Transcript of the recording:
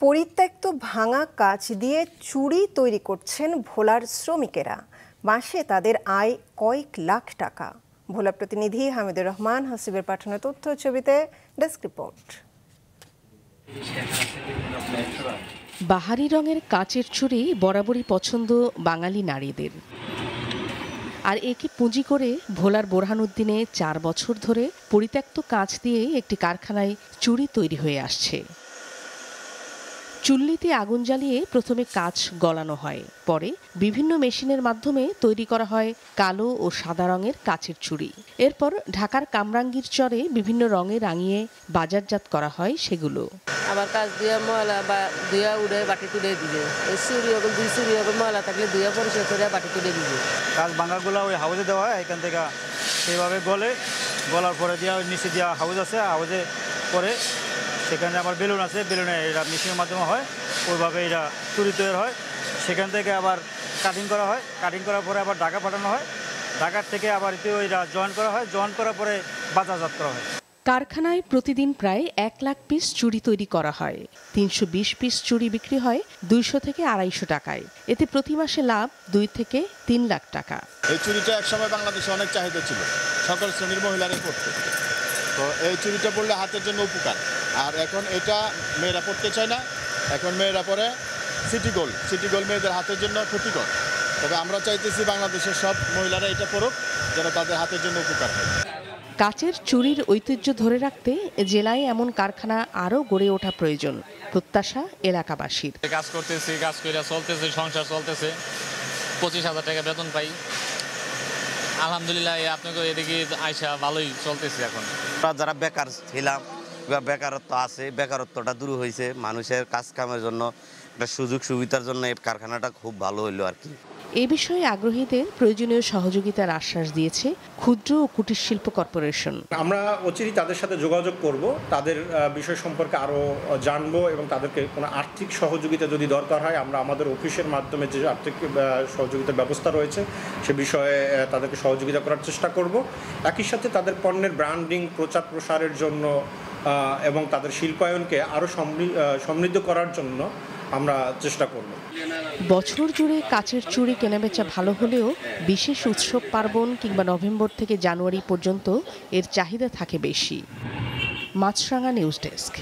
পরিত্যক্ত ভাঙা কাঁচ দিয়ে চুড়ি তৈরি করছেন ভোলার শ্রমিকেরা। মাসে তাদের আয় কয়েক লাখ টাকা। ভোলা প্রতিনিধি হামিদুর রহমান হাসিবের পাঠানো তথ্য ছবিতে ডেস্ক রিপোর্ট। বাহারি রঙের কাচের চুড়ি বরাবরই পছন্দ বাঙালি নারীদের, আর একে পুঁজি করে ভোলার বোরহানউদ্দিনে 4 বছর ধরে পরিত্যক্ত কাঁচ দিয়ে একটি কারখানায় চুড়ি তৈরি হয়ে আসছে। চুল্লিতে আগুন জ্বালিয়ে প্রথমে কাঁচ গলানো হয়, পরে বিভিন্ন মেশিনের মাধ্যমে তৈরি করা হয় কালো ও সাদা রঙের কাচের চুড়ি। এরপর ঢাকার কামরাঙ্গীর চরে বিভিন্ন রঙে রাঙিয়ে বাজারজাত করা হয় সেগুলো। আবার কাজ দিয়ে ময়লা বা ধুয়া উড়ে বাটি তুলে দিবে, চুড়ি হবে দুই চুড়ি হবে ময়লা থাকলে ধুয়া পরিষ্কার করে বাটি তুলে দিবে। কাজ ভাঙাগুলো ওই হাউজে দেওয়া হয়, এখান থেকে সেইভাবে গলার পরে দেওয়া নিচে দেওয়া হাউজ আছে, হাউজে পরে সেখানে আবার বেলুন আছে, বেলুনে এরা মেশিনের মাধ্যমে হয়, ওইভাবে এরা চুড়ি তৈরি হয়। সেখান থেকে আবার কাটিং করা হয়, কাটিং করার পরে আবার ঢাকা পাঠানো হয়, ঢাকার থেকে আবার এরা জয়েন করা হয়, জয়েন করার পরে বাজারজাত করা হয়। কারখানায় প্রতিদিন প্রায় 1 লাখ পিস চুড়ি তৈরি করা হয়। 320 পিস চুড়ি বিক্রি হয় 200 থেকে 250 টাকায়। এতে প্রতি মাসে লাভ 2 থেকে 3 লাখ টাকা। এই চুড়িটা একসময় বাংলাদেশে অনেক চাহিদা ছিল, সকল শ্রেণীর মহিলারা পড়তো। তো এই চুড়িটা পড়লে হাতের জন্য উপকার। আর এখন এটা মেয়েরা পড়তে চায় না, এখন মেয়েরা পরে সিটি গোল্ড মেয়েদের হাতের জন্য ক্ষতিকর। তবে আমরা চাইতেছি বাংলাদেশের সব মহিলারা এটা পড়ুক, যেন তাদের হাতের জন্য উপকার হয়। কাচের চুড়ির ঐতিহ্য ধরে রাখতে জেলায় এমন কারখানা আরও গড়ে ওঠা প্রয়োজন, প্রত্যাশা এলাকাবাসীর। কাজ করতেছি, কাজ করে চলতেছে, সংসার চলতেছে, 25,000 টাকা বেতন পাই। আলহামদুলিল্লাহ, আপনাকে এদিকে আয়সা ভালোই চলতেছে। এখন যারা বেকার ছিলাম, বেকারত্ব আছে, বেকারত্বটা দূর হয়েছে। মানুষের কাজ কামের জন্য একটা সুযোগ সুবিধার জন্য এই কারখানাটা খুব ভালো হইলো আর কি। এ বিষয়ে আগ্রহীদের প্রয়োজনীয় সহযোগিতার আশ্বাস দিয়েছে ক্ষুদ্র ও কুটির শিল্প কর্পোরেশন। আমরা অচিরেই তাদের সাথে যোগাযোগ করব, তাদের বিষয় সম্পর্কে আরও জানবো এবং তাদেরকে কোনো আর্থিক সহযোগিতা যদি দরকার হয় আমরা আমাদের অফিসের মাধ্যমে যে আর্থিক সহযোগিতার ব্যবস্থা রয়েছে সে বিষয়ে তাদেরকে সহযোগিতা করার চেষ্টা করব। একই সাথে তাদের পণ্যের ব্র্যান্ডিং প্রচার প্রসারের জন্য এবং তাদের শিল্পায়নকে আরও সমৃদ্ধ করার জন্য আমরা চেষ্টা করব। বছর জুড়ে কাচের চুড়ি কেনাবেচা ভালো হলেও বিশেষ উৎসব পার্বণ কিংবা নভেম্বর থেকে জানুয়ারি পর্যন্ত এর চাহিদা থাকে বেশি। মাছরাঙা নিউজ ডেস্ক।